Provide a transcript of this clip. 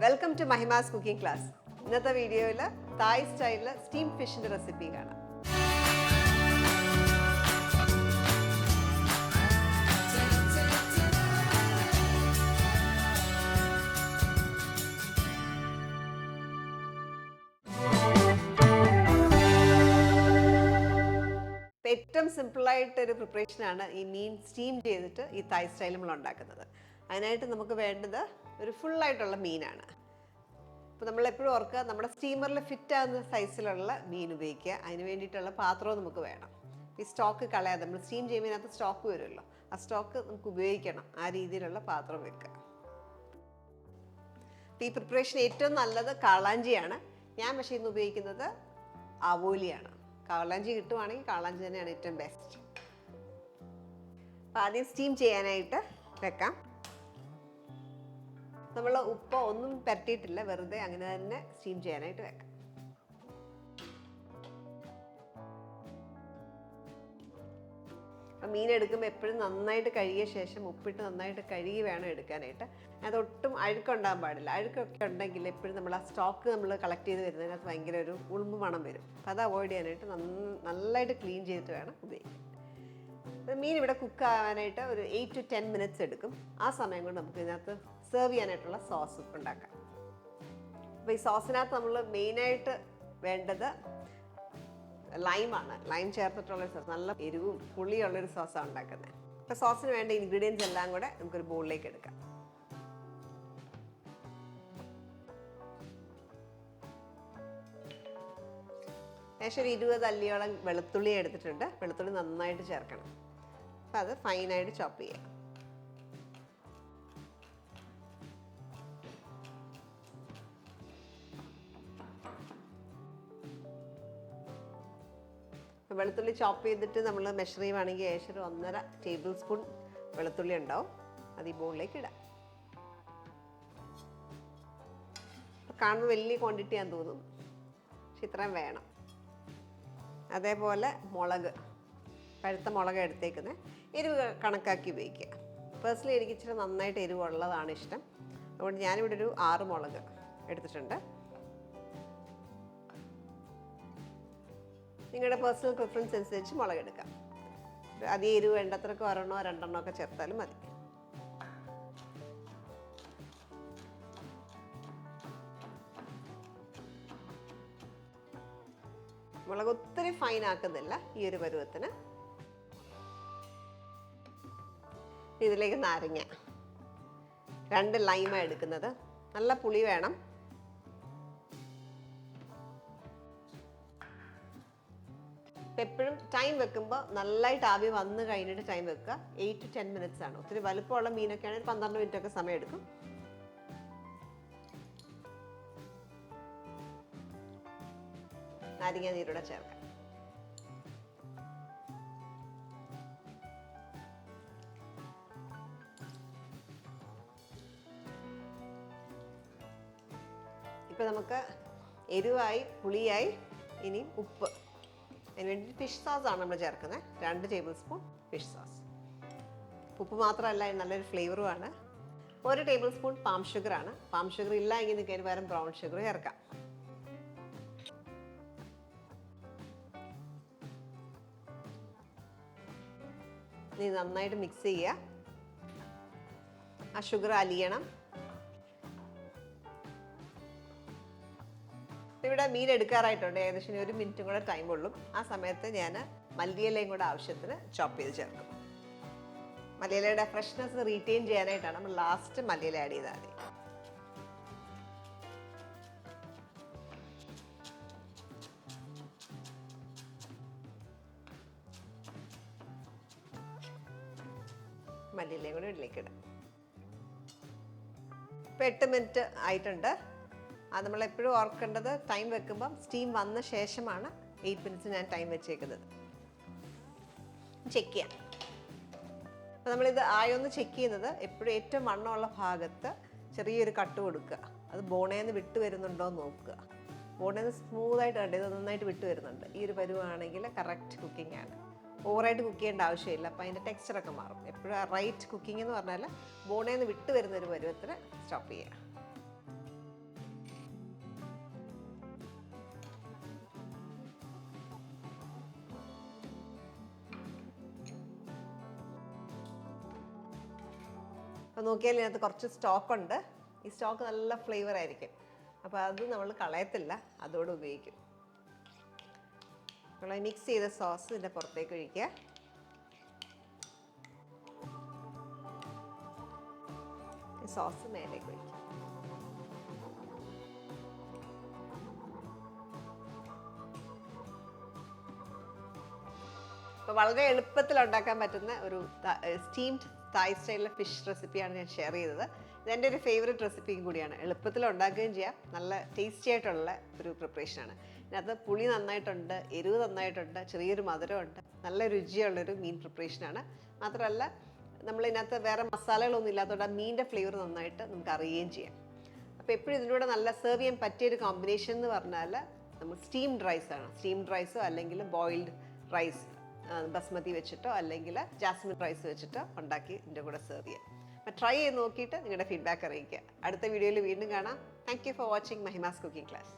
Welcome to Mahima's cooking class. ഇന്നത്തെ വീഡിയോയിൽ തായ് സ്റ്റൈലിൽ സ്റ്റീം ഫിഷിൻ്റെ റെസിപ്പി കാണാം. ഏറ്റവും സിമ്പിളായിട്ടൊരു പ്രിപ്പറേഷനാണ് ഈ മീൻ സ്റ്റീം ചെയ്തിട്ട് ഈ തായ് സ്റ്റൈൽ നമ്മൾ ഉണ്ടാക്കുന്നത്. അതിനായിട്ട് നമുക്ക് വേണ്ടത് ഒരു ഫുള്ളായിട്ടുള്ള മീനാണ്. അപ്പോൾ നമ്മളെപ്പോഴും ഓർക്കുക, നമ്മുടെ സ്റ്റീമറിൽ ഫിറ്റ് ആകുന്ന സൈസിലുള്ള മീൻ ഉപയോഗിക്കുക. അതിന് വേണ്ടിയിട്ടുള്ള പാത്രവും നമുക്ക് വേണം. ഈ സ്റ്റോക്ക് കളയാതെ നമ്മൾ സ്റ്റീം ചെയ്യുന്നതിനകത്ത് സ്റ്റോക്ക് വരുമല്ലോ, ആ സ്റ്റോക്ക് നമുക്ക് ഉപയോഗിക്കണം. ആ രീതിയിലുള്ള പാത്രം വെക്കുക. ഈ പ്രിപ്പറേഷൻ ഏറ്റവും നല്ലത് കാളാഞ്ചിയാണ്. ഞാൻ പക്ഷേ ഇന്ന് ഉപയോഗിക്കുന്നത് ആവോലിയാണ്. കാളാഞ്ചി കിട്ടുവാണെങ്കിൽ കാളാഞ്ചി തന്നെയാണ് ഏറ്റവും ബെസ്റ്റ്. അപ്പോൾ ആദ്യം സ്റ്റീം ചെയ്യാനായിട്ട് വെക്കാം. നമ്മൾ ഉപ്പ് ഒന്നും പരട്ടിയിട്ടില്ല, വെറുതെ അങ്ങനെ തന്നെ സ്റ്റീം ചെയ്യാനായിട്ട് വെക്കാം. അപ്പം മീൻ എടുക്കുമ്പോൾ എപ്പോഴും നന്നായിട്ട് കഴുകിയ ശേഷം ഉപ്പിട്ട് നന്നായിട്ട് കഴുകി വേണം എടുക്കാനായിട്ട്. അതൊട്ടും അഴുക്കുണ്ടാകാൻ പാടില്ല. അഴുക്കൊക്കെ ഉണ്ടെങ്കിൽ എപ്പോഴും നമ്മൾ ആ സ്റ്റോക്ക് നമ്മൾ കളക്ട് ചെയ്ത് വരുന്നതിനകത്ത് ഭയങ്കര ഒരു ഉളുമ്പ് മണം വരും. അപ്പം അത് അവോയ്ഡ് ചെയ്യാനായിട്ട് നന്നായിട്ട് ക്ലീൻ ചെയ്തിട്ട് വേണം ഉപയോഗിക്കാൻ. മീൻ ഇവിടെ കുക്ക് ആവാനായിട്ട് ഒരു 8 to 10 minutes എടുക്കും. ആ സമയം കൊണ്ട് നമുക്ക് ഇതിനകത്ത് സെർവ് ചെയ്യാനായിട്ടുള്ള സോസ് ഉണ്ടാക്കാം. അപ്പോൾ ഈ സോസിനകത്ത് നമ്മൾ മെയിനായിട്ട് വേണ്ടത് ലൈമാണ്. ലൈം ചേർത്തിട്ടുള്ളൊരു സോസ്, നല്ല എരിവും പുളിയുള്ളൊരു സോസാണ് ഉണ്ടാക്കുന്നത്. അപ്പോൾ സോസിന് വേണ്ട ഇൻഗ്രീഡിയൻസ് എല്ലാം കൂടെ നമുക്കൊരു ബൗളിലേക്ക് എടുക്കാം. ഏകദേശം ഒരു 20 അല്ലിയോളം വെളുത്തുള്ളി എടുത്തിട്ടുണ്ട്. വെളുത്തുള്ളി നന്നായിട്ട് ചേർക്കണം. അപ്പം അത് ഫൈനായിട്ട് ചോപ്പ് ചെയ്യാം. വെളുത്തുള്ളി ചോപ്പ് ചെയ്തിട്ട് നമ്മൾ മെഷർ ചെയ്യുവാണെങ്കിൽ ഏകദേശം ഒരു 1.5 ടേബിൾ സ്പൂൺ വെളുത്തുള്ളി ഉണ്ടാവും. അത് ഈ ബൗളിലേക്ക് ഇടാം. കാണുമ്പോൾ വലിയ ക്വാണ്ടിറ്റി ആണെന്ന് തോന്നും, പക്ഷെ ഇത്രയും വേണം. അതേപോലെ മുളക്, പഴുത്ത മുളക് എടുത്തേക്കുന്നത്. എരിവ് കണക്കാക്കി ഉപയോഗിക്കുക. പേഴ്സണലി എനിക്ക് ഇച്ചിരി നന്നായിട്ട് എരിവുള്ളതാണ് ഇഷ്ടം. അതുകൊണ്ട് ഞാനിവിടെ ഒരു 6 മുളക് എടുത്തിട്ടുണ്ട്. നിങ്ങളുടെ പേഴ്സണൽ പ്രിഫറൻസ് അനുസരിച്ച് മുളക് എടുക്കാം. അധികം എരിവ് വേണ്ടത്രക്ക് 1 2 ഒക്കെ ചേർത്താലും മതി. മുളക് ഒത്തിരി ഫൈൻ ആക്കുന്നില്ല ഈ ഒരു പരുവത്തിന്. ഇതിലേക്ക് നാരങ്ങ, 2 ലൈമാണ് എടുക്കുന്നത്. നല്ല പുളി വേണം. എപ്പോഴും ടൈം വെക്കുമ്പോൾ നല്ലതായിട്ട് ആവി വന്ന് കഴിഞ്ഞിട്ട് ടൈം വെക്കുക. 8 to 10 minutes ആണ്. ഒത്തിരി വലുപ്പമുള്ള മീനൊക്കെ ആണെങ്കിൽ 12 minute ഒക്കെ സമയം എടുക്കും. നാരങ്ങ നീരൂടെ ചേർക്കാം. ഇപ്പം നമുക്ക് എരിവായി പുളിയായി. ഇനി ഉപ്പ്. അതിന് വേണ്ടി ഫിഷ് സോസാണ് നമ്മൾ ചേർക്കുന്നത്. 2 ടേബിൾ സ്പൂൺ ഫിഷ് സോസ്. ഉപ്പ് മാത്രമല്ല, നല്ലൊരു ഫ്ലേവറുമാണ്. 1 ടേബിൾ സ്പൂൺ പാം ഷുഗറാണ്. പാം ഷുഗർ ഇല്ല എങ്കിൽ നിങ്ങൾക്ക് അതിന് പകരം ബ്രൗൺ ഷുഗർ ചേർക്കാം. ഇനി നന്നായിട്ട് മിക്സ് ചെയ്യുക. ആ ഷുഗർ അലിയണം. ഇവിടെ മീൻ എടുക്കാറായിട്ടുണ്ട്. ഏകദേശം 1 മിനിറ്റും കൂടെ ടൈം ഉള്ളൂ. ആ സമയത്ത് ഞാൻ മല്ലിയിലയും കൂടെ ആവശ്യത്തിന് ചോപ്പ് ചെയ്ത് ചേർക്കും. മല്ലിയിലയുടെ ഫ്രഷ്നെസ് റീറ്റെയിൻ ചെയ്യാനായിട്ടാണ് നമ്മൾ ലാസ്റ്റ് മല്ലിയില ആഡ് ചെയ്താൽ മതി. മല്ലിയിലയും കൂടെ ഇതിലേക്ക് ഇടാം. ഇപ്പം 8 മിനിറ്റ് ആയിട്ടുണ്ട്. അത് നമ്മളെപ്പോഴും ഓർക്കേണ്ടത്, ടൈം വെക്കുമ്പം സ്റ്റീം വന്ന ശേഷമാണ് 8 മിനിറ്റ്സ് ഞാൻ ടൈം വെച്ചേക്കുന്നത്. ചെക്ക് ചെയ്യാം. അപ്പോൾ നമ്മളിത് ആയൊന്ന് ചെക്ക് ചെയ്യുന്നത് എപ്പോഴും ഏറ്റവും വണ്ണമുള്ള ഭാഗത്ത് ചെറിയൊരു കട്ട് കൊടുക്കുക. അത് ബോണേന്ന് വിട്ട് വരുന്നുണ്ടോ എന്ന് നോക്കുക. ബോണേന്ന് സ്മൂത്തായിട്ട് കണ്ട് ഇത് നന്നായിട്ട് വിട്ട് വരുന്നുണ്ട്. ഈ ഒരു പരുവാണെങ്കിൽ കറക്റ്റ് കുക്കിംഗ് ആണ്. ഓവറായിട്ട് കുക്ക് ചെയ്യേണ്ട ആവശ്യമില്ല. അപ്പോൾ അതിൻ്റെ ടെക്സ്ചറൊക്കെ മാറും. എപ്പോഴും റൈറ്റ് കുക്കിംഗ് എന്ന് പറഞ്ഞാൽ ബോണേന്ന് വിട്ട് വരുന്നൊരു പരുവത്തിന് സ്റ്റോപ്പ് ചെയ്യുക. അപ്പോൾ നോക്കിയാൽ ഇതിനകത്ത് കുറച്ച് സ്റ്റോക്കുണ്ട്. ഈ സ്റ്റോക്ക് നല്ല ഫ്ലേവർ ആയിരിക്കും. അപ്പോൾ അത് നമ്മൾ കളയത്തില്ല, അതോടെ ഉപയോഗിക്കും. നമ്മൾ മിക്സ് ചെയ്ത സോസ് ഇതിൻ്റെ പുറത്തേക്ക് ഒഴിക്കുക. സോസ് മേലേക്ക് ഒഴിക്കുക. അപ്പോൾ വളരെ എളുപ്പത്തിൽ ഉണ്ടാക്കാൻ പറ്റുന്ന ഒരു സ്റ്റീംഡ് തായ് സ്റ്റൈലിലെ ഫിഷ് റെസിപ്പിയാണ് ഞാൻ ഷെയർ ചെയ്തത്. ഇതെൻ്റെ ഒരു ഫേവറേറ്റ് റെസിപ്പിയും കൂടിയാണ്. എളുപ്പത്തിൽ ഉണ്ടാക്കുകയും ചെയ്യാം, നല്ല ടേസ്റ്റി ആയിട്ടുള്ള ഒരു പ്രിപ്പറേഷനാണ്. ഇതിനകത്ത് പുളി നന്നായിട്ടുണ്ട്, എരിവ് നന്നായിട്ടുണ്ട്, ചെറിയൊരു മധുരമുണ്ട്, നല്ല രുചിയുള്ളൊരു മീൻ പ്രിപ്പറേഷനാണ്. മാത്രമല്ല നമ്മളിതിനകത്ത് വേറെ മസാലകളൊന്നും ഇല്ലാത്തതുകൊണ്ട് ആ മീനിൻ്റെ ഫ്ലേവർ നന്നായിട്ട് നമുക്ക് അറിയുകയും ചെയ്യാം. അപ്പോൾ എപ്പോഴും ഇതിലൂടെ നല്ല സെർവ് ചെയ്യാൻ പറ്റിയൊരു കോമ്പിനേഷൻ എന്ന് പറഞ്ഞാൽ നമ്മൾ സ്റ്റീംഡ് റൈസാണ്. സ്റ്റീംഡ് റൈസോ അല്ലെങ്കിൽ ബോയിൽഡ് റൈസ് ബസ്മതി വെച്ചിട്ടോ അല്ലെങ്കിൽ ജാസ്മിൻ റൈസ് വെച്ചിട്ടോ ഉണ്ടാക്കി ഇതിൻ്റെ കൂടെ സെർവ് ചെയ്യാം. അപ്പോൾ ട്രൈ ചെയ്ത് നോക്കിയിട്ട് നിങ്ങളുടെ ഫീഡ്ബാക്ക് അറിയിക്കുക. അടുത്ത വീഡിയോയിൽ വീണ്ടും കാണാം. Thank you for watching Mahima's cooking class.